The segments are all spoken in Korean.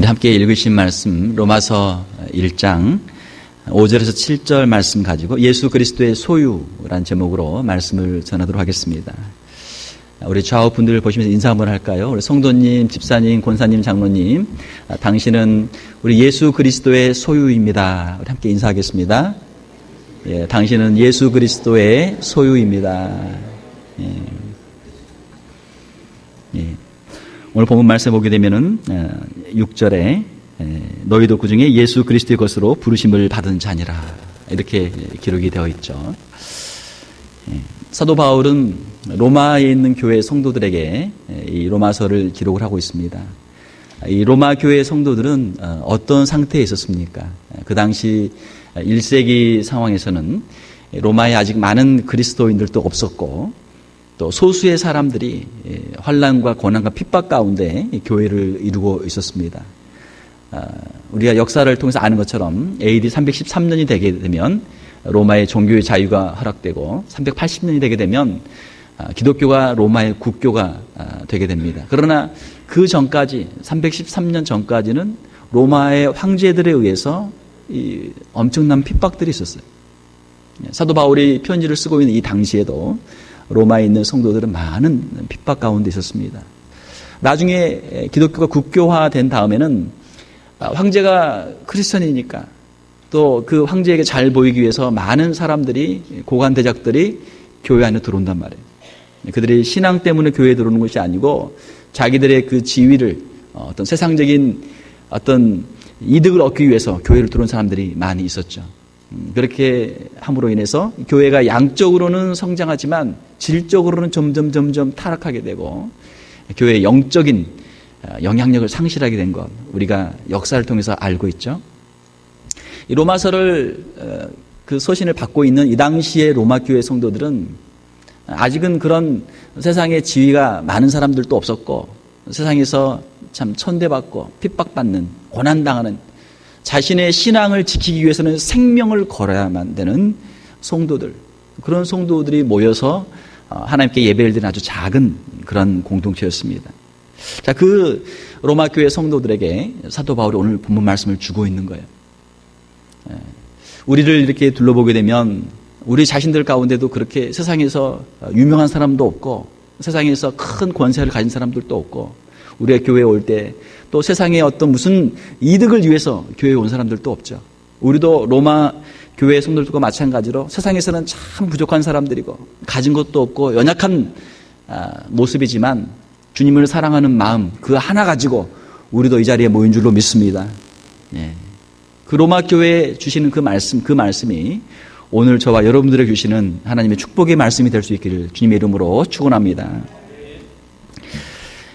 우리 함께 읽으신 말씀 로마서 1장 5절에서 7절 말씀 가지고 예수 그리스도의 소유라는 제목으로 말씀을 전하도록 하겠습니다. 우리 좌우분들 보시면서 인사 한번 할까요? 우리 성도님, 집사님, 권사님, 장로님, 당신은 우리 예수 그리스도의 소유입니다. 우리 함께 인사하겠습니다. 예, 당신은 예수 그리스도의 소유입니다. 예. 오늘 본문 말씀 보게 되면은 6절에 너희도 그 중에 예수 그리스도의 것으로 부르심을 받은 자니라 이렇게 기록이 되어 있죠. 사도 바울은 로마에 있는 교회 성도들에게 이 로마서를 기록을 하고 있습니다. 이 로마 교회 성도들은 어떤 상태에 있었습니까? 그 당시 1세기 상황에서는 로마에 아직 많은 그리스도인들도 없었고 또 소수의 사람들이 환난과 고난과 핍박 가운데 교회를 이루고 있었습니다. 우리가 역사를 통해서 아는 것처럼 AD 313년이 되게 되면 로마의 종교의 자유가 허락되고 380년이 되게 되면 기독교가 로마의 국교가 되게 됩니다. 그러나 그 전까지 313년 전까지는 로마의 황제들에 의해서 이 엄청난 핍박들이 있었어요. 사도 바울이 편지를 쓰고 있는 이 당시에도 로마에 있는 성도들은 많은 핍박 가운데 있었습니다. 나중에 기독교가 국교화된 다음에는 황제가 크리스천이니까 또 그 황제에게 잘 보이기 위해서 많은 사람들이 고관 대작들이 교회 안에 들어온단 말이에요. 그들이 신앙 때문에 교회에 들어오는 것이 아니고 자기들의 그 지위를 어떤 세상적인 어떤 이득을 얻기 위해서 교회를 들어온 사람들이 많이 있었죠. 그렇게 함으로 인해서 교회가 양적으로는 성장하지만 질적으로는 점점 타락하게 되고 교회의 영적인 영향력을 상실하게 된 것 우리가 역사를 통해서 알고 있죠. 이 로마서를 그 서신을 받고 있는 이 당시의 로마 교회 성도들은 아직은 그런 세상에 지위가 많은 사람들도 없었고 세상에서 참 천대받고 핍박받는 고난당하는 자신의 신앙을 지키기 위해서는 생명을 걸어야만 되는 성도들, 그런 성도들이 모여서 하나님께 예배를 드리는 아주 작은 그런 공동체였습니다. 자, 그 로마 교회 성도들에게 사도 바울이 오늘 본문 말씀을 주고 있는 거예요. 우리를 이렇게 둘러보게 되면 우리 자신들 가운데도 그렇게 세상에서 유명한 사람도 없고 세상에서 큰 권세를 가진 사람들도 없고 우리가 교회에 올 때 또 세상에 어떤 무슨 이득을 위해서 교회에 온 사람들도 없죠. 우리도 로마 교회 성도들과 마찬가지로 세상에서는 참 부족한 사람들이고 가진 것도 없고 연약한 모습이지만 주님을 사랑하는 마음 그 하나 가지고 우리도 이 자리에 모인 줄로 믿습니다. 그 로마 교회에 주시는 그 말씀이 오늘 저와 여러분들에게 주시는 하나님의 축복의 말씀이 될 수 있기를 주님의 이름으로 축원합니다.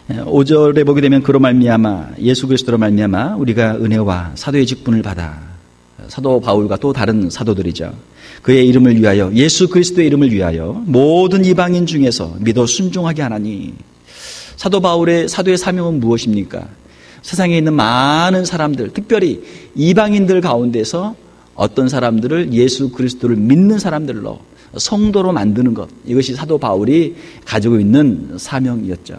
5절에 보게 되면 그로 말미암아 예수 그리스도로 말미암아 우리가 은혜와 사도의 직분을 받아 사도 바울과 또 다른 사도들이죠. 그의 이름을 위하여 예수 그리스도의 이름을 위하여 모든 이방인 중에서 믿어 순종하게 하나니 사도 바울의 사도의 사명은 무엇입니까? 세상에 있는 많은 사람들 특별히 이방인들 가운데서 어떤 사람들을 예수 그리스도를 믿는 사람들로 성도로 만드는 것 이것이 사도 바울이 가지고 있는 사명이었죠.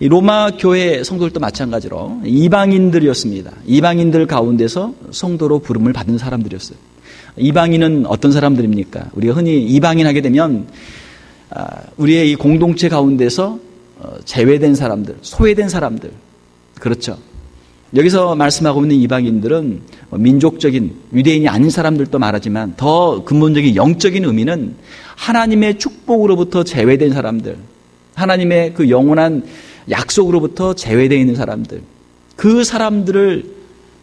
이 로마 교회 성도들도 마찬가지로 이방인들이었습니다. 이방인들 가운데서 성도로 부름을 받은 사람들이었어요. 이방인은 어떤 사람들입니까? 우리가 흔히 이방인 하게 되면 우리의 이 공동체 가운데서 제외된 사람들, 소외된 사람들 그렇죠. 여기서 말씀하고 있는 이방인들은 민족적인 유대인이 아닌 사람들도 말하지만 더 근본적인 영적인 의미는 하나님의 축복으로부터 제외된 사람들 하나님의 그 영원한 약속으로부터 제외되어 있는 사람들 그 사람들을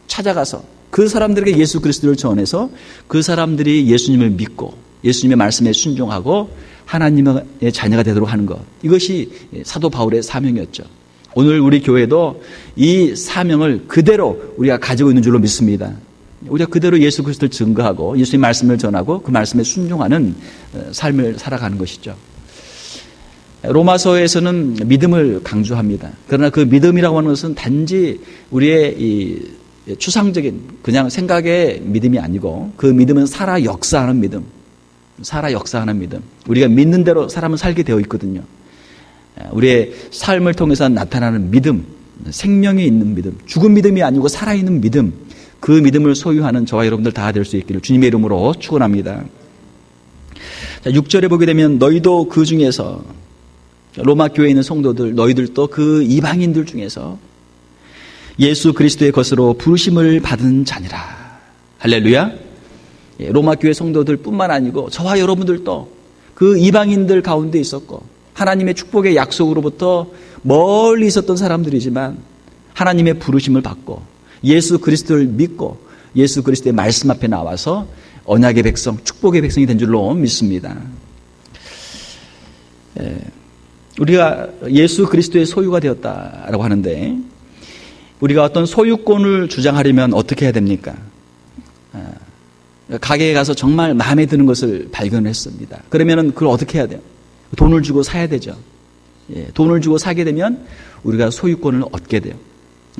찾아가서 그 사람들에게 예수 그리스도를 전해서 그 사람들이 예수님을 믿고 예수님의 말씀에 순종하고 하나님의 자녀가 되도록 하는 것 이것이 사도 바울의 사명이었죠. 오늘 우리 교회도 이 사명을 그대로 우리가 가지고 있는 줄로 믿습니다. 우리가 그대로 예수 그리스도를 증거하고 예수님의 말씀을 전하고 그 말씀에 순종하는 삶을 살아가는 것이죠. 로마서에서는 믿음을 강조합니다. 그러나 그 믿음이라고 하는 것은 단지 우리의 이 추상적인 그냥 생각의 믿음이 아니고 그 믿음은 살아 역사하는 믿음. 우리가 믿는 대로 사람은 살게 되어 있거든요. 우리의 삶을 통해서 나타나는 믿음, 생명이 있는 믿음, 죽은 믿음이 아니고 살아있는 믿음, 그 믿음을 소유하는 저와 여러분들 다 될 수 있기를 주님의 이름으로 축원합니다. 6절에 보게 되면 너희도 그 중에서, 로마 교회에 있는 성도들, 너희들도 그 이방인들 중에서 예수 그리스도의 것으로 부르심을 받은 자니라. 할렐루야. 로마 교회 성도들 뿐만 아니고 저와 여러분들도 그 이방인들 가운데 있었고 하나님의 축복의 약속으로부터 멀리 있었던 사람들이지만 하나님의 부르심을 받고 예수 그리스도를 믿고 예수 그리스도의 말씀 앞에 나와서 언약의 백성, 축복의 백성이 된 줄로 믿습니다. 우리가 예수 그리스도의 소유가 되었다라고 하는데 우리가 어떤 소유권을 주장하려면 어떻게 해야 됩니까? 가게에 가서 정말 마음에 드는 것을 발견했습니다. 그러면은 그걸 어떻게 해야 돼요? 돈을 주고 사야 되죠. 돈을 주고 사게 되면 우리가 소유권을 얻게 돼요.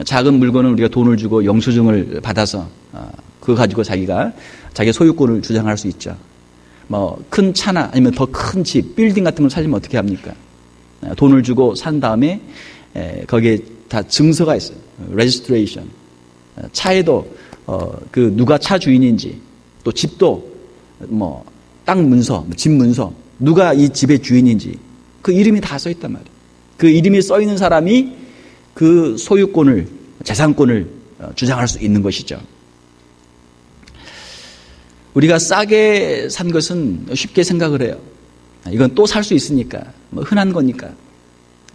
작은 물건은 우리가 돈을 주고 영수증을 받아서 그거 가지고 자기가 자기 소유권을 주장할 수 있죠. 뭐 큰 차나 아니면 더 큰 집, 빌딩 같은 걸 살려면 어떻게 합니까? 돈을 주고 산 다음에 거기에 다 증서가 있어요. 레지스트레이션. 차에도 그 누가 차 주인인지, 또 집도 뭐 땅 문서, 집 문서, 누가 이 집의 주인인지 그 이름이 다 써 있단 말이에요. 그 이름이 써 있는 사람이 그 소유권을, 재산권을 주장할 수 있는 것이죠. 우리가 싸게 산 것은 쉽게 생각을 해요. 이건 또 살 수 있으니까, 뭐 흔한 거니까.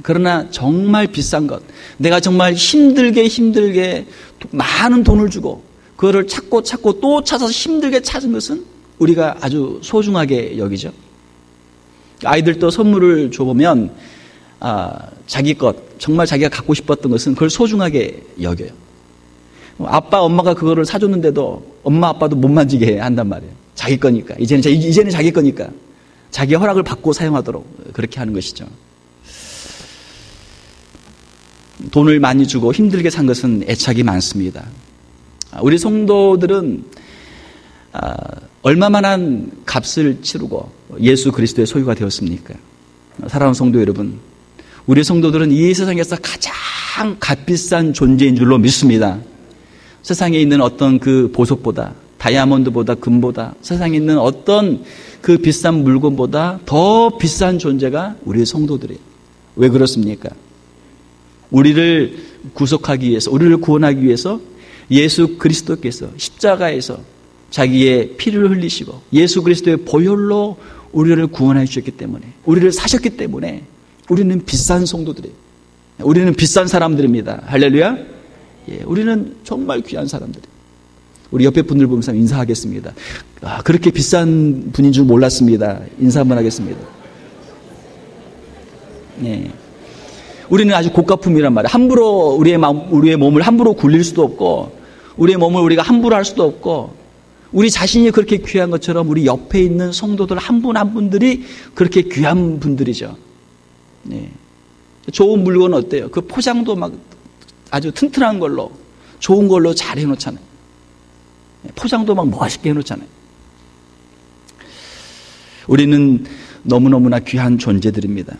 그러나 정말 비싼 것, 내가 정말 힘들게 많은 돈을 주고 그거를 찾고 또 찾아서 힘들게 찾은 것은 우리가 아주 소중하게 여기죠. 아이들도 선물을 줘보면 자기 것, 정말 자기가 갖고 싶었던 것은 그걸 소중하게 여겨요. 아빠, 엄마가 그거를 사줬는데도 엄마, 아빠도 못 만지게 한단 말이에요. 자기 거니까. 이제는 자기 거니까. 자기의 허락을 받고 사용하도록 그렇게 하는 것이죠. 돈을 많이 주고 힘들게 산 것은 애착이 많습니다. 우리 성도들은 얼마만한 값을 치르고 예수 그리스도의 소유가 되었습니까? 사랑하는 성도 여러분, 우리 성도들은 이 세상에서 가장 값비싼 존재인 줄로 믿습니다. 세상에 있는 어떤 그 보석보다, 다이아몬드보다, 금보다, 세상에 있는 어떤 그 비싼 물건보다 더 비싼 존재가 우리 성도들이에요. 왜 그렇습니까? 우리를 구속하기 위해서, 우리를 구원하기 위해서 예수 그리스도께서 십자가에서 자기의 피를 흘리시고 예수 그리스도의 보혈로 우리를 구원해 주셨기 때문에, 우리를 사셨기 때문에 우리는 비싼 성도들이에요. 우리는 비싼 사람들입니다. 할렐루야. 우리는 정말 귀한 사람들이에요. 우리 옆에 분들 보면서 인사하겠습니다. 그렇게 비싼 분인 줄 몰랐습니다. 인사 한번 하겠습니다. 네. 우리는 아주 고가품이란 말이에요. 함부로 우리의 몸을 함부로 굴릴 수도 없고, 우리의 몸을 우리가 함부로 할 수도 없고, 우리 자신이 그렇게 귀한 것처럼 우리 옆에 있는 성도들 한 분 한 분들이 그렇게 귀한 분들이죠. 네. 좋은 물건은 어때요? 그 포장도 막 아주 튼튼한 걸로, 좋은 걸로 잘 해놓잖아요. 포장도 막 멋있게 해놓잖아요. 우리는 너무너무나 귀한 존재들입니다.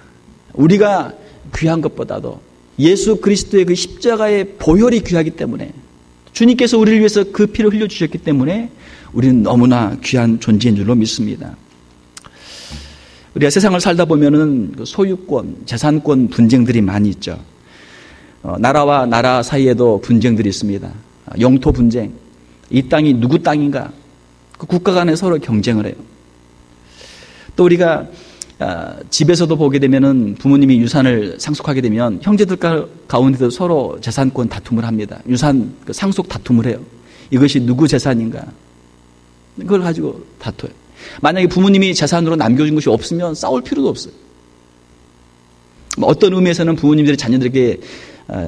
우리가 귀한 것보다도 예수 그리스도의 그 십자가의 보혈이 귀하기 때문에, 주님께서 우리를 위해서 그 피를 흘려주셨기 때문에 우리는 너무나 귀한 존재인 줄로 믿습니다. 우리가 세상을 살다 보면은 소유권, 재산권 분쟁들이 많이 있죠. 나라와 나라 사이에도 분쟁들이 있습니다. 영토 분쟁, 이 땅이 누구 땅인가, 그 국가 간에 서로 경쟁을 해요. 또 우리가 집에서도 보게 되면은 부모님이 유산을 상속하게 되면 형제들 가운데도 서로 재산권 다툼을 합니다. 유산 상속 다툼을 해요. 이것이 누구 재산인가, 그걸 가지고 다퉈요. 만약에 부모님이 재산으로 남겨준 것이 없으면 싸울 필요도 없어요. 어떤 의미에서는 부모님들이 자녀들에게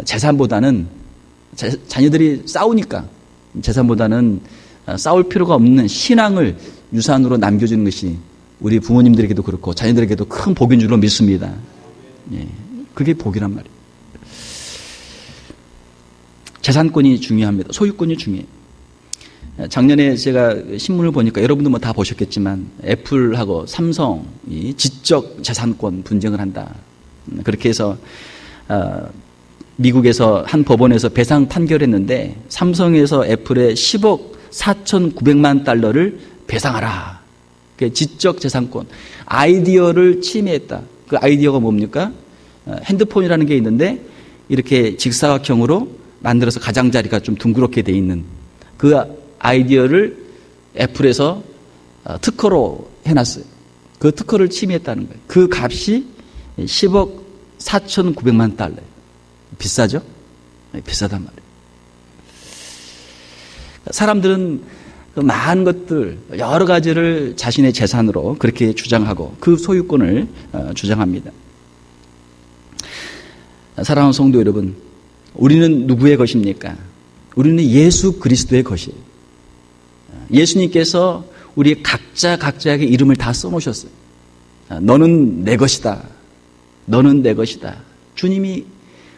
재산보다는, 자녀들이 싸우니까 재산보다는 싸울 필요가 없는 신앙을 유산으로 남겨주는 것이 우리 부모님들에게도 그렇고 자녀들에게도 큰 복인 줄로 믿습니다. 그게 복이란 말이에요. 재산권이 중요합니다. 소유권이 중요해요. 작년에 제가 신문을 보니까 여러분도 뭐 다 보셨겠지만 애플하고 삼성이 지적 재산권 분쟁을 한다. 그렇게 해서 미국에서 한 법원에서 배상 판결했는데 삼성에서 애플에 10억 4,900만 달러를 배상하라. 지적 재산권. 아이디어를 침해했다. 그 아이디어가 뭡니까? 핸드폰이라는 게 있는데 이렇게 직사각형으로 만들어서 가장자리가 좀 둥그렇게 돼 있는 그 아이디어를 애플에서 특허로 해놨어요. 그 특허를 침해했다는 거예요. 그 값이 10억 4,900만 달러예요. 비싸죠? 비싸단 말이에요. 사람들은 그 많은 것들, 여러 가지를 자신의 재산으로 그렇게 주장하고 그 소유권을 주장합니다. 사랑하는 성도 여러분, 우리는 누구의 것입니까? 우리는 예수 그리스도의 것이에요. 예수님께서 우리 각자에게 이름을 다 써놓으셨어요. 너는 내 것이다. 너는 내 것이다. 주님이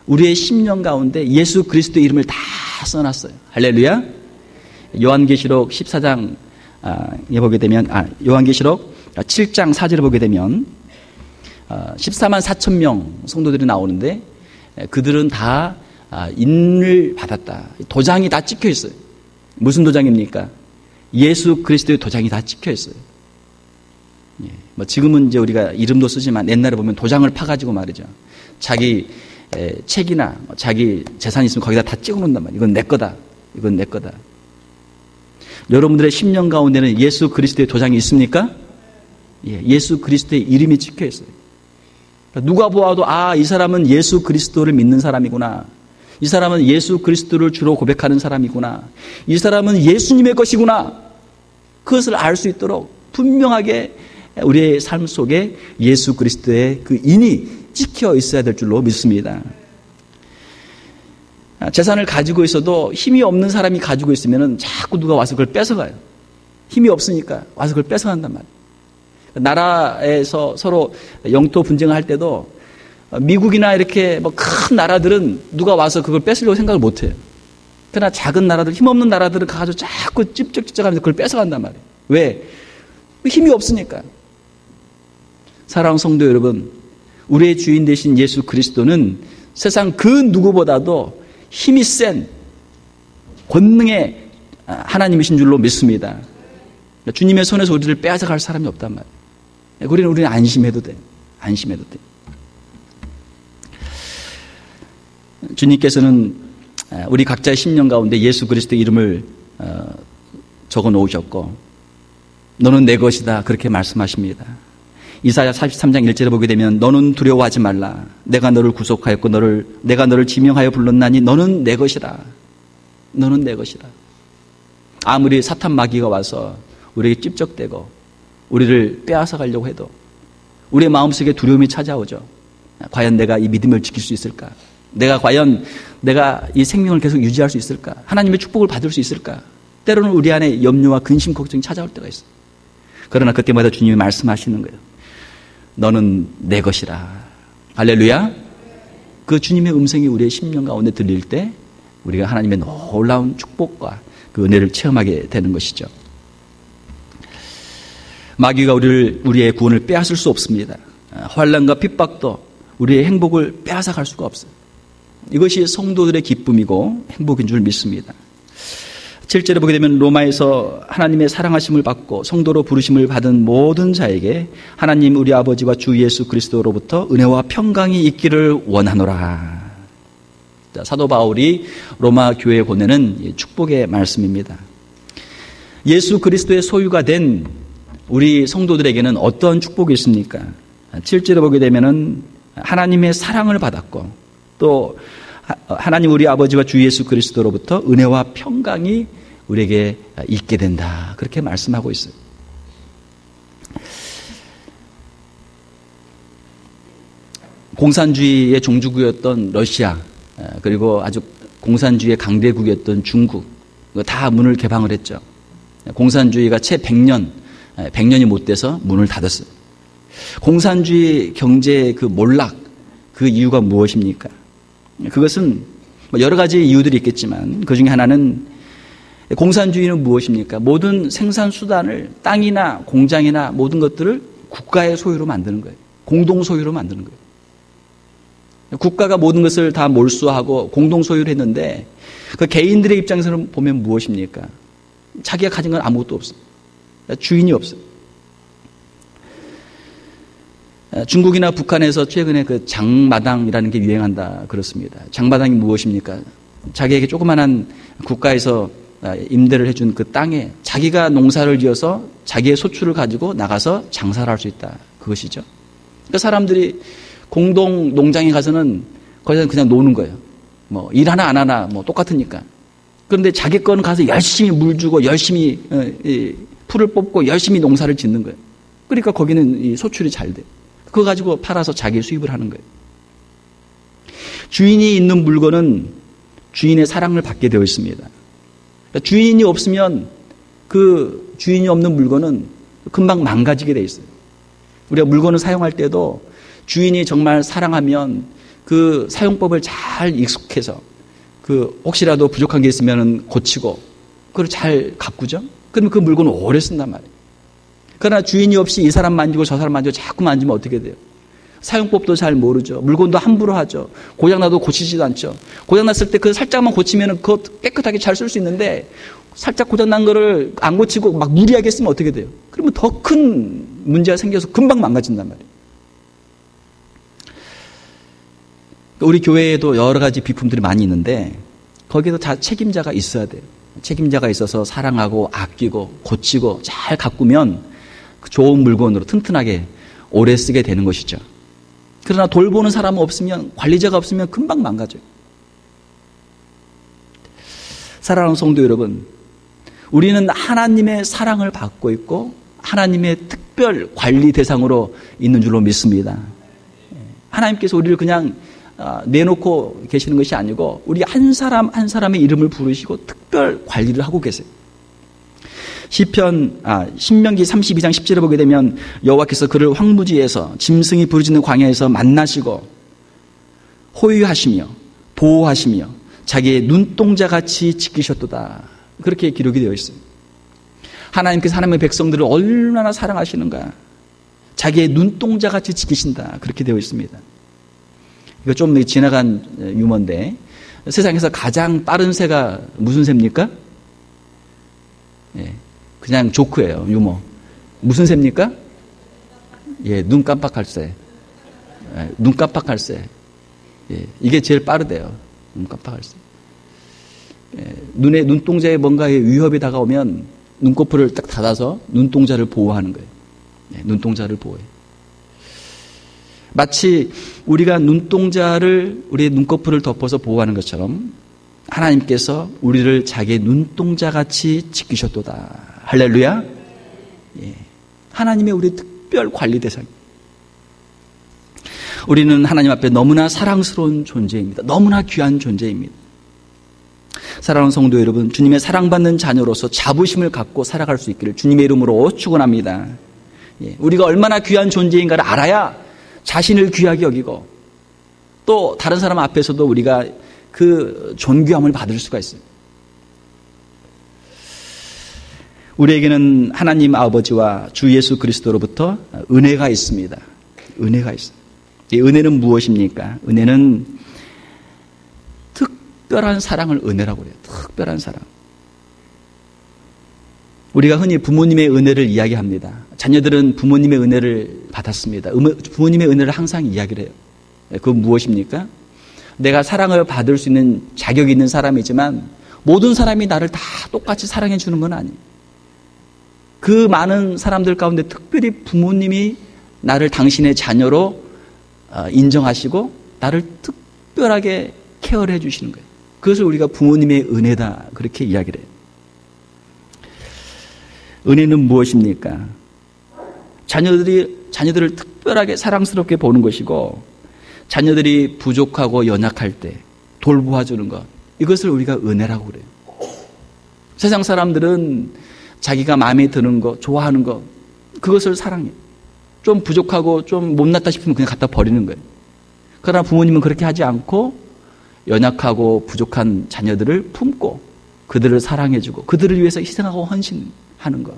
우리의 심령 가운데 예수 그리스도의 이름을 다 써놨어요. 할렐루야. 요한계시록 14장에 보게 되면, 요한계시록 7장 4절을 보게 되면 14만 4천 명 성도들이 나오는데 그들은 다 인을 받았다. 도장이 다 찍혀 있어요. 무슨 도장입니까? 예수 그리스도의 도장이 다 찍혀 있어요. 뭐 지금은 이제 우리가 이름도 쓰지만 옛날에 보면 도장을 파가지고 말이죠. 자기 책이나 자기 재산이 있으면 거기다 다 찍어 놓는단 말이에요. 이건 내 거다. 이건 내 거다. 여러분들의 심령 가운데는 예수 그리스도의 도장이 있습니까? 예, 예수 그리스도의 이름이 찍혀 있어요. 누가 보아도 이 사람은 예수 그리스도를 믿는 사람이구나. 이 사람은 예수 그리스도를 주로 고백하는 사람이구나. 이 사람은 예수님의 것이구나. 그것을 알 수 있도록 분명하게 우리의 삶 속에 예수 그리스도의 그 인이 찍혀 있어야 될 줄로 믿습니다. 재산을 가지고 있어도 힘이 없는 사람이 가지고 있으면 자꾸 누가 와서 그걸 뺏어가요. 힘이 없으니까 와서 그걸 뺏어간단 말이에요. 나라에서 서로 영토 분쟁을 할 때도 미국이나 이렇게 뭐 큰 나라들은 누가 와서 그걸 뺏으려고 생각을 못 해요. 그러나 작은 나라들, 힘없는 나라들은 가서 자꾸 찝쩍찝쩍하면서 그걸 뺏어간단 말이에요. 왜? 힘이 없으니까. 사랑하는 성도 여러분, 우리의 주인 되신 예수 그리스도는 세상 그 누구보다도 힘이 센 권능의 하나님이신 줄로 믿습니다. 주님의 손에서 우리를 빼앗아갈 사람이 없단 말이에요. 우리는 안심해도 돼요. 안심해도 돼요. 주님께서는 우리 각자의 심령 가운데 예수 그리스도의 이름을 적어 놓으셨고 너는 내 것이다 그렇게 말씀하십니다. 이사야 43장 1절에 보게 되면 너는 두려워하지 말라. 내가 너를 구속하였고 내가 너를 지명하여 불렀나니 너는 내 것이라. 너는 내 것이라. 아무리 사탄 마귀가 와서 우리에게 찝적대고 우리를 빼앗아 가려고 해도 우리의 마음속에 두려움이 찾아오죠. 과연 내가 이 믿음을 지킬 수 있을까? 과연 내가 이 생명을 계속 유지할 수 있을까? 하나님의 축복을 받을 수 있을까? 때로는 우리 안에 염려와 근심, 걱정이 찾아올 때가 있어요. 그러나 그때마다 주님이 말씀하시는 거예요. 너는 내 것이라. 할렐루야. 그 주님의 음성이 우리의 심령 가운데 들릴 때 우리가 하나님의 놀라운 축복과 그 은혜를 체험하게 되는 것이죠. 마귀가 우리의 구원을 빼앗을 수 없습니다. 환난과 핍박도 우리의 행복을 빼앗아갈 수가 없어요. 이것이 성도들의 기쁨이고 행복인 줄 믿습니다. 7절에 보게 되면 로마에서 하나님의 사랑하심을 받고 성도로 부르심을 받은 모든 자에게 하나님 우리 아버지와 주 예수 그리스도로부터 은혜와 평강이 있기를 원하노라. 사도 바울이 로마 교회에 보내는 축복의 말씀입니다. 예수 그리스도의 소유가 된 우리 성도들에게는 어떤 축복이 있습니까? 7절에 보게 되면은 하나님의 사랑을 받았고 또 하나님 우리 아버지와 주 예수 그리스도로부터 은혜와 평강이 우리에게 있게 된다. 그렇게 말씀하고 있어요. 공산주의의 종주국이었던 러시아 그리고 아주 공산주의의 강대국이었던 중국 다 문을 개방을 했죠. 공산주의가 채 100년이 못 돼서 문을 닫았어요. 공산주의 경제의 그 몰락 그 이유가 무엇입니까? 그것은 여러 가지 이유들이 있겠지만 그 중에 하나는 공산주의는 무엇입니까? 모든 생산 수단을 땅이나 공장이나 모든 것들을 국가의 소유로 만드는 거예요. 공동 소유로 만드는 거예요. 국가가 모든 것을 다 몰수하고 공동 소유를 했는데 그 개인들의 입장에서는 보면 무엇입니까? 자기가 가진 건 아무것도 없습니다. 주인이 없어요. 중국이나 북한에서 최근에 그 장마당이라는 게 유행한다 그렇습니다. 장마당이 무엇입니까? 자기에게 조그만한 국가에서 임대를 해준 그 땅에 자기가 농사를 지어서 자기의 소출을 가지고 나가서 장사를 할 수 있다. 그것이죠. 그러니까 사람들이 공동 농장에 가서는 거기서 그냥 노는 거예요. 뭐 일 하나 안 하나 뭐 똑같으니까. 그런데 자기 거는 가서 열심히 물 주고 열심히 풀을 뽑고 열심히 농사를 짓는 거예요. 그러니까 거기는 이 소출이 잘 돼요. 그거 가지고 팔아서 자기 수입을 하는 거예요. 주인이 있는 물건은 주인의 사랑을 받게 되어 있습니다. 그러니까 주인이 없으면 그 주인이 없는 물건은 금방 망가지게 되어 있어요. 우리가 물건을 사용할 때도 주인이 정말 사랑하면 그 사용법을 잘 익숙해서 그 혹시라도 부족한 게 있으면 고치고 그걸 잘 가꾸죠. 그러면 그 물건을 오래 쓴단 말이에요. 그러나 주인이 없이 이 사람 만지고 저 사람 만지고 자꾸 만지면 어떻게 돼요? 사용법도 잘 모르죠. 물건도 함부로 하죠. 고장나도 고치지도 않죠. 고장났을 때 그 살짝만 고치면 그거 깨끗하게 잘 쓸 수 있는데 살짝 고장난 거를 안 고치고 막 무리하게 쓰면 어떻게 돼요? 그러면 더 큰 문제가 생겨서 금방 망가진단 말이에요. 우리 교회에도 여러 가지 비품들이 많이 있는데 거기에도 다 책임자가 있어야 돼요. 책임자가 있어서 사랑하고 아끼고 고치고 잘 가꾸면 좋은 물건으로 튼튼하게 오래 쓰게 되는 것이죠. 그러나 돌보는 사람 없으면, 관리자가 없으면 금방 망가져요. 사랑하는 성도 여러분, 우리는 하나님의 사랑을 받고 있고 하나님의 특별 관리 대상으로 있는 줄로 믿습니다. 하나님께서 우리를 그냥 내놓고 계시는 것이 아니고 우리 한 사람 한 사람의 이름을 부르시고 특별 관리를 하고 계세요. 신명기 32장 10절에 보게 되면 여호와께서 그를 황무지에서 짐승이 부르짖는 광야에서 만나시고 호위하시며 보호하시며 자기의 눈동자같이 지키셨도다. 그렇게 기록이 되어 있어요. 하나님께서 하나님의 백성들을 얼마나 사랑하시는가. 자기의 눈동자같이 지키신다. 그렇게 되어 있습니다. 이거 좀 지나간 유머인데 세상에서 가장 빠른 새가 무슨 새입니까? 예, 그냥 조크예요. 유머. 무슨 새입니까? 예, 눈 깜빡할 새. 예, 눈 깜빡할 새. 예, 이게 제일 빠르대요. 눈 깜빡할 새. 예, 눈동자에 뭔가의 위협이 다가오면 눈꺼풀을 딱 닫아서 눈동자를 보호하는 거예요. 예, 눈동자를 보호해요. 마치 우리가 우리의 눈꺼풀을 덮어서 보호하는 것처럼 하나님께서 우리를 자기의 눈동자같이 지키셨도다. 할렐루야. 예. 하나님의 우리 특별 관리 대상. 우리는 하나님 앞에 너무나 사랑스러운 존재입니다. 너무나 귀한 존재입니다. 사랑하는 성도 여러분, 주님의 사랑받는 자녀로서 자부심을 갖고 살아갈 수 있기를 주님의 이름으로 축원합니다. 예. 우리가 얼마나 귀한 존재인가를 알아야 자신을 귀하게 여기고 또 다른 사람 앞에서도 우리가 그 존귀함을 받을 수가 있어요. 우리에게는 하나님 아버지와 주 예수 그리스도로부터 은혜가 있습니다. 은혜가 있어요. 이 은혜는 무엇입니까? 은혜는 특별한 사랑을 은혜라고 그래요. 특별한 사랑. 우리가 흔히 부모님의 은혜를 이야기합니다. 자녀들은 부모님의 은혜를 받았습니다. 부모님의 은혜를 항상 이야기를 해요. 그건 무엇입니까? 내가 사랑을 받을 수 있는 자격이 있는 사람이지만 모든 사람이 나를 다 똑같이 사랑해 주는 건 아니에요. 그 많은 사람들 가운데 특별히 부모님이 나를 당신의 자녀로 인정하시고 나를 특별하게 케어를 해 주시는 거예요. 그것을 우리가 부모님의 은혜다 그렇게 이야기를 해요. 은혜는 무엇입니까? 자녀들을 특별하게 사랑스럽게 보는 것이고 자녀들이 부족하고 연약할 때 돌보아주는 것, 이것을 우리가 은혜라고 그래요. 세상 사람들은 자기가 마음에 드는 것, 좋아하는 것, 그것을 사랑해요. 좀 부족하고 좀 못났다 싶으면 그냥 갖다 버리는 거예요. 그러나 부모님은 그렇게 하지 않고 연약하고 부족한 자녀들을 품고 그들을 사랑해주고 그들을 위해서 희생하고 헌신하는 것,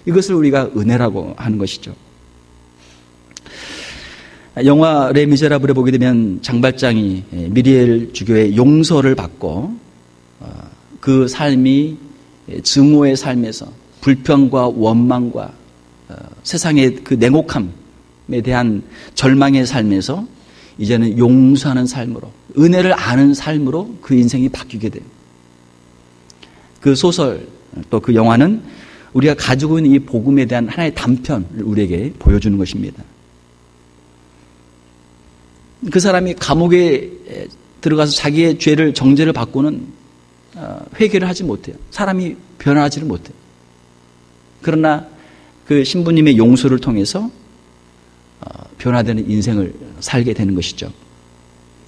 이것을 우리가 은혜라고 하는 것이죠. 영화 레미제라블에 보게 되면 장발장이 미리엘 주교의 용서를 받고 그 삶이 증오의 삶에서 불평과 원망과 세상의 그 냉혹함에 대한 절망의 삶에서 이제는 용서하는 삶으로, 은혜를 아는 삶으로 그 인생이 바뀌게 돼요. 그 소설 또 그 영화는 우리가 가지고 있는 이 복음에 대한 하나의 단편을 우리에게 보여주는 것입니다. 그 사람이 감옥에 들어가서 자기의 죄를 정죄를 받고는 회개를 하지 못해요. 사람이 변화하지를 못해요. 그러나 그 신부님의 용서를 통해서 변화되는 인생을 살게 되는 것이죠.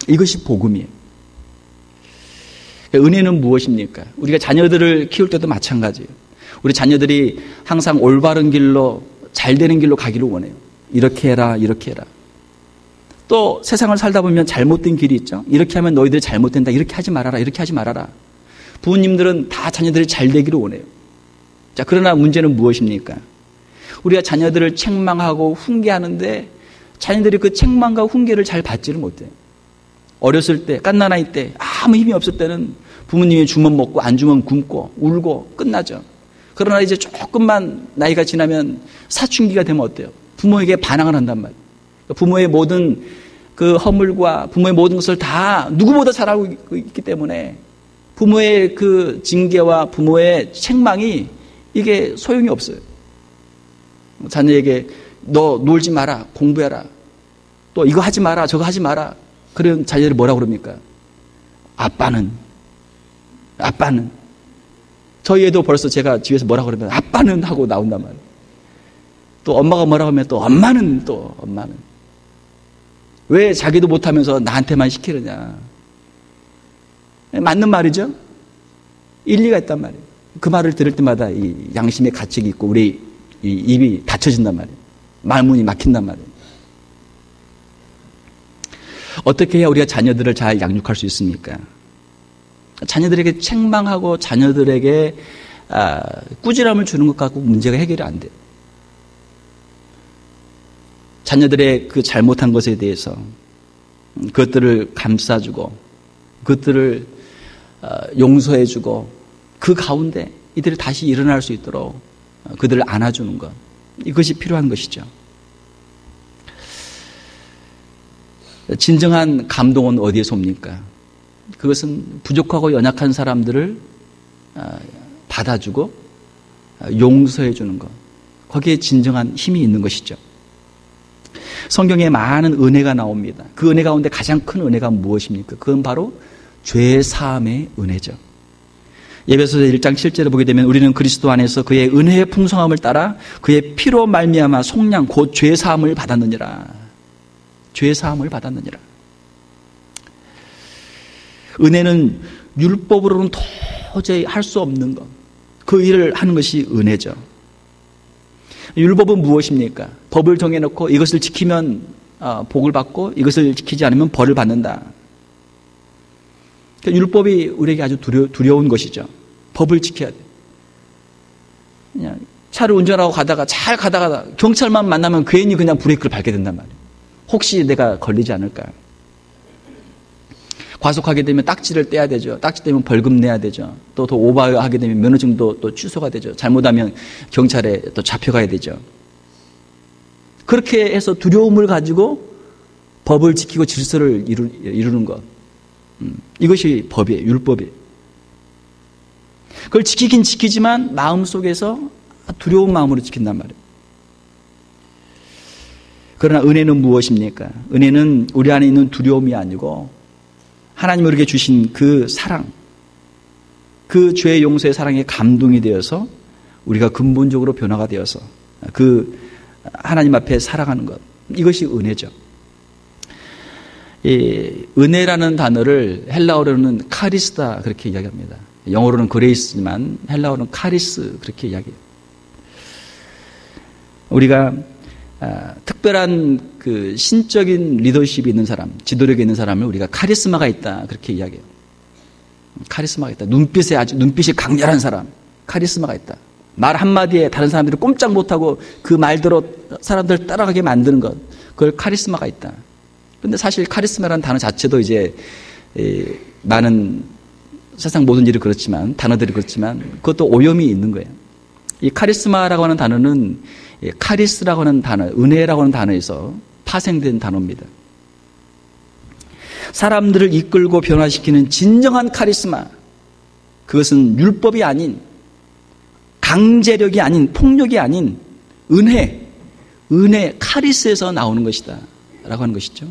이것이 복음이에요. 은혜는 무엇입니까? 우리가 자녀들을 키울 때도 마찬가지예요. 우리 자녀들이 항상 올바른 길로, 잘 되는 길로 가기를 원해요. 이렇게 해라, 이렇게 해라. 또 세상을 살다 보면 잘못된 길이 있죠. 이렇게 하면 너희들이 잘못된다. 이렇게 하지 말아라. 이렇게 하지 말아라. 부모님들은 다 자녀들이 잘 되기를 원해요. 자, 그러나 문제는 무엇입니까? 우리가 자녀들을 책망하고 훈계하는데 자녀들이 그 책망과 훈계를 잘 받지를 못해요. 어렸을 때, 갓난아이 때, 아무 힘이 없을 때는 부모님이 주면 먹고 안 주면 굶고 울고 끝나죠. 그러나 이제 조금만 나이가 지나면 사춘기가 되면 어때요? 부모에게 반항을 한단 말이에요. 부모의 모든 그 허물과 부모의 모든 것을 다 누구보다 잘 알고 있기 때문에 부모의 그 징계와 부모의 책망이 이게 소용이 없어요. 자녀에게 너 놀지 마라, 공부해라. 또 이거 하지 마라, 저거 하지 마라. 그런 자녀들이 뭐라고 그럽니까? 아빠는. 저희 애도 벌써 제가 집에서 뭐라고 그러면 아빠는 하고 나온단 말이에요. 또 엄마가 뭐라고 하면 또 엄마는. 왜 자기도 못하면서 나한테만 시키느냐. 맞는 말이죠. 일리가 있단 말이에요. 그 말을 들을 때마다 이 양심의 가책이 있고 우리 이 입이 닫혀진단 말이에요. 말문이 막힌단 말이에요. 어떻게 해야 우리가 자녀들을 잘 양육할 수 있습니까? 자녀들에게 책망하고 자녀들에게 꾸지람을 주는 것 갖고 문제가 해결이 안 돼요. 자녀들의 그 잘못한 것에 대해서 그것들을 감싸주고 그것들을 용서해주고 그 가운데 이들이 다시 일어날 수 있도록 그들을 안아주는 것, 이것이 필요한 것이죠. 진정한 감동은 어디에서 옵니까? 그것은 부족하고 연약한 사람들을 받아주고 용서해 주는 것, 거기에 진정한 힘이 있는 것이죠. 성경에 많은 은혜가 나옵니다. 그 은혜 가운데 가장 큰 은혜가 무엇입니까? 그건 바로 죄 사함의 은혜죠. 에베소서 1장 7절을 보게 되면 우리는 그리스도 안에서 그의 은혜의 풍성함을 따라 그의 피로 말미암아 속량 곧 죄 사함을 받았느니라. 죄 사함을 받았느니라. 은혜는 율법으로는 도저히 할 수 없는 것, 그 일을 하는 것이 은혜죠. 율법은 무엇입니까? 법을 정해놓고 이것을 지키면 복을 받고 이것을 지키지 않으면 벌을 받는다. 그러니까 율법이 우리에게 아주 두려운 것이죠. 법을 지켜야 돼. 그냥 차를 운전하고 가다가 잘 가다가 경찰만 만나면 괜히 그냥 브레이크를 밟게 된단 말이에요. 혹시 내가 걸리지 않을까? 과속하게 되면 딱지를 떼야 되죠. 딱지 떼면 벌금 내야 되죠. 또 더 오버하게 되면 면허증도 또 취소가 되죠. 잘못하면 경찰에 또 잡혀가야 되죠. 그렇게 해서 두려움을 가지고 법을 지키고 질서를 이루는 것. 이것이 법이에요. 율법이에요. 그걸 지키긴 지키지만 마음속에서 두려운 마음으로 지킨단 말이에요. 그러나 은혜는 무엇입니까? 은혜는 우리 안에 있는 두려움이 아니고 하나님 우리에게 주신 그 사랑, 그 죄의 용서의 사랑에 감동이 되어서 우리가 근본적으로 변화가 되어서 그 하나님 앞에 살아가는 것, 이것이 은혜죠. 이 은혜라는 단어를 헬라어로는 카리스다 그렇게 이야기합니다. 영어로는 그레이스지만 헬라어로는 카리스 그렇게 이야기해요. 우리가 특별한 그 신적인 리더십이 있는 사람, 지도력이 있는 사람을 우리가 카리스마가 있다 그렇게 이야기해요. 카리스마가 있다. 눈빛이 강렬한 사람, 카리스마가 있다. 말 한마디에 다른 사람들이 꼼짝 못하고 그 말대로 사람들 따라가게 만드는 것, 그걸 카리스마가 있다. 그런데 사실 카리스마라는 단어 자체도 이제 많은 세상 모든 일이 그렇지만, 단어들이 그렇지만 그것도 오염이 있는 거예요. 이 카리스마라고 하는 단어는 카리스라고 하는 단어, 은혜라고 하는 단어에서 파생된 단어입니다. 사람들을 이끌고 변화시키는 진정한 카리스마, 그것은 율법이 아닌, 강제력이 아닌, 폭력이 아닌 은혜, 카리스에서 나오는 것이다 라고 하는 것이죠.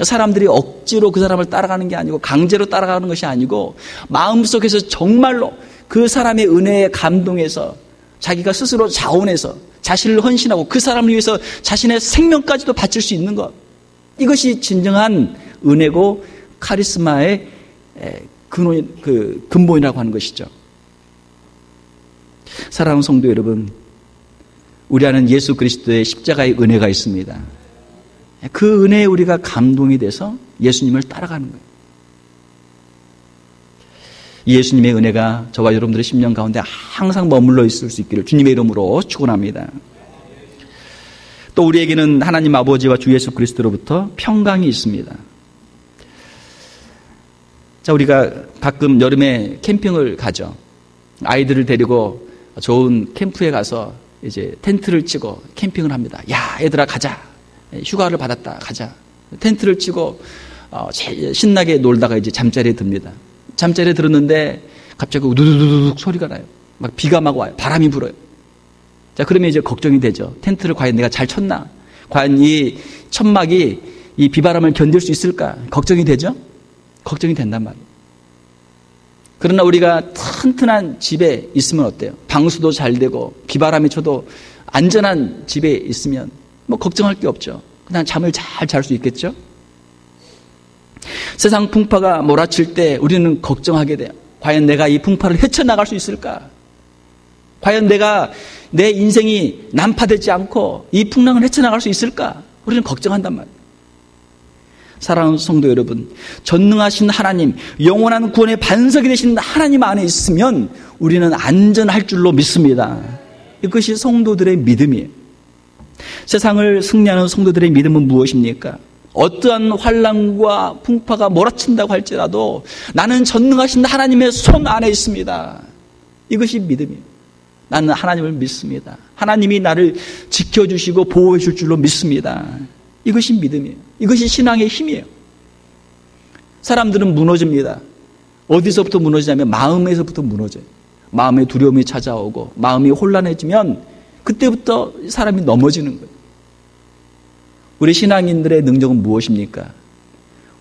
사람들이 억지로 그 사람을 따라가는 게 아니고, 강제로 따라가는 것이 아니고, 마음속에서 정말로 그 사람의 은혜에 감동해서 자기가 스스로 자원해서 자신을 헌신하고 그 사람을 위해서 자신의 생명까지도 바칠 수 있는 것, 이것이 진정한 은혜고 카리스마의 근본이라고 하는 것이죠. 사랑하는 성도 여러분, 우리 안에는 예수 그리스도의 십자가의 은혜가 있습니다. 그 은혜에 우리가 감동이 돼서 예수님을 따라가는 거예요. 예수님의 은혜가 저와 여러분들의 심령 가운데 항상 머물러 있을 수 있기를 주님의 이름으로 축원합니다. 또 우리에게는 하나님 아버지와 주 예수 그리스도로부터 평강이 있습니다. 자, 우리가 가끔 여름에 캠핑을 가죠. 아이들을 데리고 좋은 캠프에 가서 이제 텐트를 치고 캠핑을 합니다. 야, 얘들아 가자. 휴가를 받았다. 가자. 텐트를 치고 신나게 놀다가 이제 잠자리에 듭니다. 잠자리에 들었는데 갑자기 우두두두둑 소리가 나요. 막 비가 막 와요. 바람이 불어요. 자, 그러면 이제 걱정이 되죠. 텐트를 과연 내가 잘 쳤나? 과연 이 천막이 이 비바람을 견딜 수 있을까? 걱정이 되죠? 걱정이 된단 말이에요. 그러나 우리가 튼튼한 집에 있으면 어때요? 방수도 잘 되고 비바람이 쳐도 안전한 집에 있으면 뭐 걱정할 게 없죠. 그냥 잠을 잘 잘 수 있겠죠? 세상 풍파가 몰아칠 때 우리는 걱정하게 돼요. 과연 내가 이 풍파를 헤쳐나갈 수 있을까? 과연 내가 내 인생이 난파되지 않고 이 풍랑을 헤쳐나갈 수 있을까? 우리는 걱정한단 말이에요. 사랑하는 성도 여러분, 전능하신 하나님, 영원한 구원의 반석이 되신 하나님 안에 있으면 우리는 안전할 줄로 믿습니다. 이것이 성도들의 믿음이에요. 세상을 승리하는 성도들의 믿음은 무엇입니까? 어떠한 환난과 풍파가 몰아친다고 할지라도 나는 전능하신 하나님의 손 안에 있습니다. 이것이 믿음이에요. 나는 하나님을 믿습니다. 하나님이 나를 지켜주시고 보호해 줄 줄로 믿습니다. 이것이 믿음이에요. 이것이 신앙의 힘이에요. 사람들은 무너집니다. 어디서부터 무너지냐면 마음에서부터 무너져요. 마음에 두려움이 찾아오고 마음이 혼란해지면 그때부터 사람이 넘어지는 거예요. 우리 신앙인들의 능력은 무엇입니까?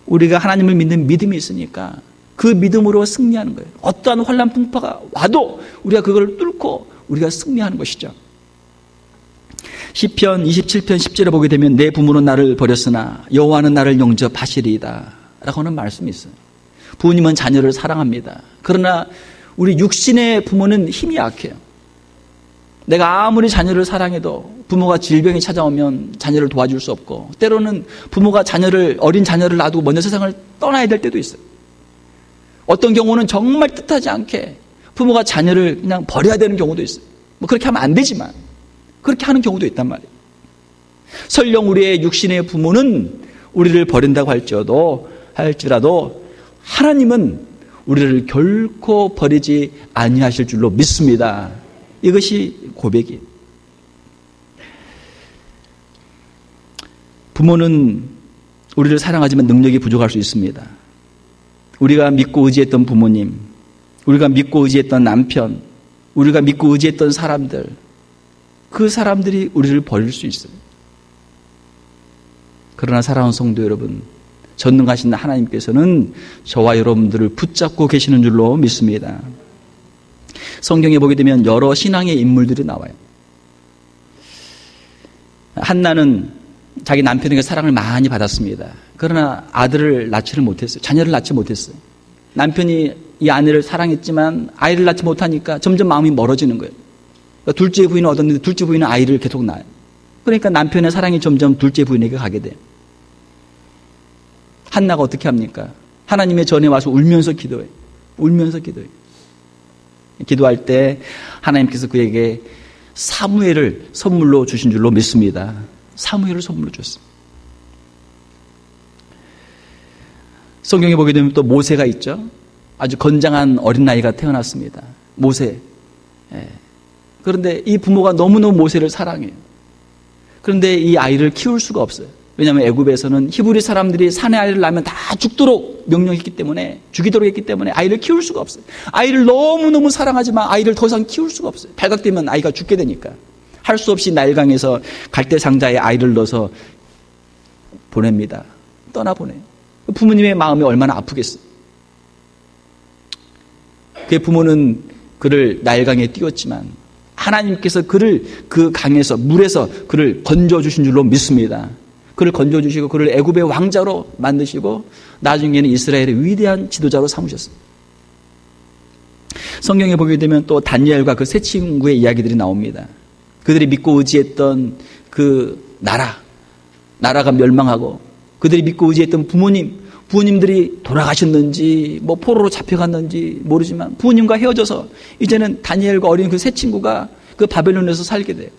우리가 하나님을 믿는 믿음이 있으니까 그 믿음으로 승리하는 거예요. 어떠한 환난 풍파가 와도 우리가 그걸 뚫고 우리가 승리하는 것이죠. 시편 27편 10절에 보게 되면 내 부모는 나를 버렸으나 여호와는 나를 영접하시리이다 라고 하는 말씀이 있어요. 부모님은 자녀를 사랑합니다. 그러나 우리 육신의 부모는 힘이 약해요. 내가 아무리 자녀를 사랑해도 부모가 질병이 찾아오면 자녀를 도와줄 수 없고, 때로는 부모가 어린 자녀를 놔두고 먼저 세상을 떠나야 될 때도 있어요. 어떤 경우는 정말 뜻하지 않게 부모가 자녀를 그냥 버려야 되는 경우도 있어요. 뭐 그렇게 하면 안 되지만 그렇게 하는 경우도 있단 말이에요. 설령 우리의 육신의 부모는 우리를 버린다고 할지라도 하나님은 우리를 결코 버리지 아니하실 줄로 믿습니다. 이것이 고백이에요. 부모는 우리를 사랑하지만 능력이 부족할 수 있습니다. 우리가 믿고 의지했던 부모님, 우리가 믿고 의지했던 남편, 우리가 믿고 의지했던 사람들, 그 사람들이 우리를 버릴 수 있어요. 그러나 사랑하는 성도 여러분, 전능하신 하나님께서는 저와 여러분들을 붙잡고 계시는 줄로 믿습니다. 성경에 보게 되면 여러 신앙의 인물들이 나와요. 한나는 자기 남편에게 사랑을 많이 받았습니다. 그러나 아들을 낳지를 못했어요. 자녀를 낳지 못했어요. 남편이 이 아내를 사랑했지만 아이를 낳지 못하니까 점점 마음이 멀어지는 거예요. 그러니까 둘째 부인을 얻었는데 둘째 부인은 아이를 계속 낳아요. 그러니까 남편의 사랑이 점점 둘째 부인에게 가게 돼요. 한나가 어떻게 합니까? 하나님의 전에 와서 울면서 기도해요. 울면서 기도해요. 기도할 때 하나님께서 그에게 사무엘을 선물로 주신 줄로 믿습니다. 사무엘을 선물로 줬습니다. 성경에 보게 되면 또 모세가 있죠. 아주 건장한 어린아이가 태어났습니다. 모세. 그런데 이 부모가 너무너무 모세를 사랑해요. 그런데 이 아이를 키울 수가 없어요. 왜냐하면 애굽에서는 히브리 사람들이 산의 아이를 낳으면 다 죽도록 명령했기 때문에, 죽이도록 했기 때문에 아이를 키울 수가 없어요. 아이를 너무너무 사랑하지만 아이를 더 이상 키울 수가 없어요. 발각되면 아이가 죽게 되니까. 할 수 없이 나일강에서 갈대 상자에 아이를 넣어서 보냅니다. 떠나보내요. 부모님의 마음이 얼마나 아프겠어요. 그의 부모는 그를 나일강에 띄웠지만 하나님께서 그를 그 강에서, 물에서 그를 건져주신 줄로 믿습니다. 그를 건져주시고 그를 애굽의 왕자로 만드시고 나중에는 이스라엘의 위대한 지도자로 삼으셨습니다. 성경에 보게 되면 또 다니엘과 그 세 친구의 이야기들이 나옵니다. 그들이 믿고 의지했던 그 나라가 멸망하고 그들이 믿고 의지했던 부모님들이 돌아가셨는지 뭐 포로로 잡혀갔는지 모르지만 부모님과 헤어져서 이제는 다니엘과 어린 그 세 친구가 그 바벨론에서 살게 돼요.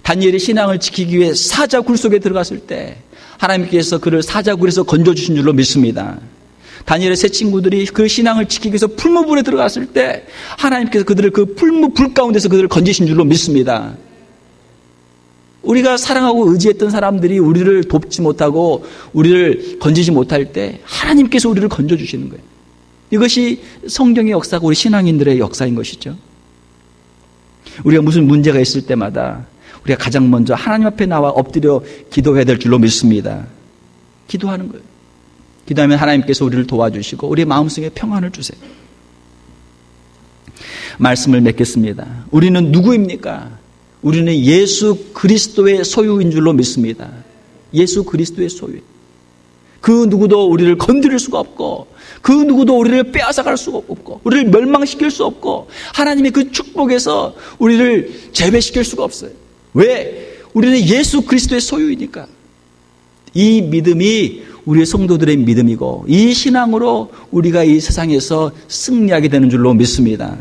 다니엘의 신앙을 지키기 위해 사자굴 속에 들어갔을 때 하나님께서 그를 사자굴에서 건져주신 줄로 믿습니다. 다니엘의 세 친구들이 그 신앙을 지키기 위해서 풀무불에 들어갔을 때 하나님께서 그들을 그 풀무불 가운데서 그들을 건지신 줄로 믿습니다. 우리가 사랑하고 의지했던 사람들이 우리를 돕지 못하고 우리를 건지지 못할 때 하나님께서 우리를 건져주시는 거예요. 이것이 성경의 역사고 우리 신앙인들의 역사인 것이죠. 우리가 무슨 문제가 있을 때마다 우리가 가장 먼저 하나님 앞에 나와 엎드려 기도해야 될 줄로 믿습니다. 기도하는 거예요. 기도하면 하나님께서 우리를 도와주시고 우리의 마음속에 평안을 주세요. 말씀을 맺겠습니다. 우리는 누구입니까? 우리는 예수 그리스도의 소유인 줄로 믿습니다. 예수 그리스도의 소유. 그 누구도 우리를 건드릴 수가 없고 그 누구도 우리를 빼앗아갈 수가 없고 우리를 멸망시킬 수 없고 하나님의 그 축복에서 우리를 제외시킬 수가 없어요. 왜? 우리는 예수 그리스도의 소유이니까. 이 믿음이 우리의 성도들의 믿음이고 이 신앙으로 우리가 이 세상에서 승리하게 되는 줄로 믿습니다.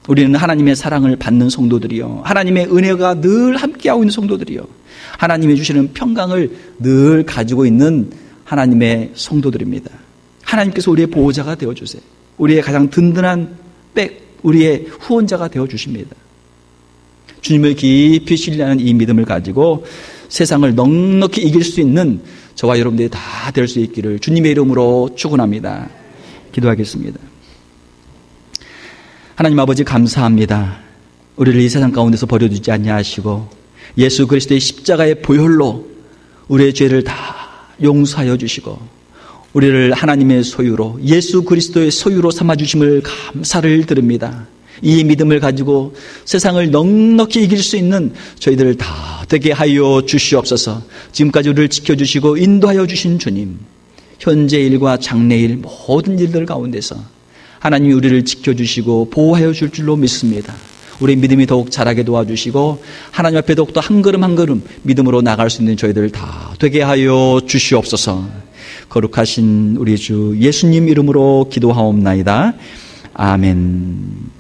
우리는 하나님의 사랑을 받는 성도들이요, 하나님의 은혜가 늘 함께하고 있는 성도들이요, 하나님이 주시는 평강을 늘 가지고 있는 하나님의 성도들입니다. 하나님께서 우리의 보호자가 되어주세요. 우리의 가장 든든한 백, 우리의 후원자가 되어주십니다. 주님을 깊이 신뢰하는 이 믿음을 가지고 세상을 넉넉히 이길 수 있는 저와 여러분들이 다 될 수 있기를 주님의 이름으로 축원합니다. 기도하겠습니다. 하나님 아버지 감사합니다. 우리를 이 세상 가운데서 버려두지 아니하시고 예수 그리스도의 십자가의 보혈로 우리의 죄를 다 용서하여 주시고 우리를 하나님의 소유로 예수 그리스도의 소유로 삼아주심을 감사를 드립니다. 이 믿음을 가지고 세상을 넉넉히 이길 수 있는 저희들을 다 되게 하여 주시옵소서. 지금까지 우리를 지켜주시고 인도하여 주신 주님, 현재 일과 장래일 모든 일들 가운데서 하나님이 우리를 지켜주시고 보호하여 줄 줄로 믿습니다. 우리 믿음이 더욱 자라게 도와주시고 하나님 앞에 더욱더 한 걸음 한 걸음 믿음으로 나갈 수 있는 저희들 다 되게 하여 주시옵소서. 거룩하신 우리 주 예수님 이름으로 기도하옵나이다. 아멘.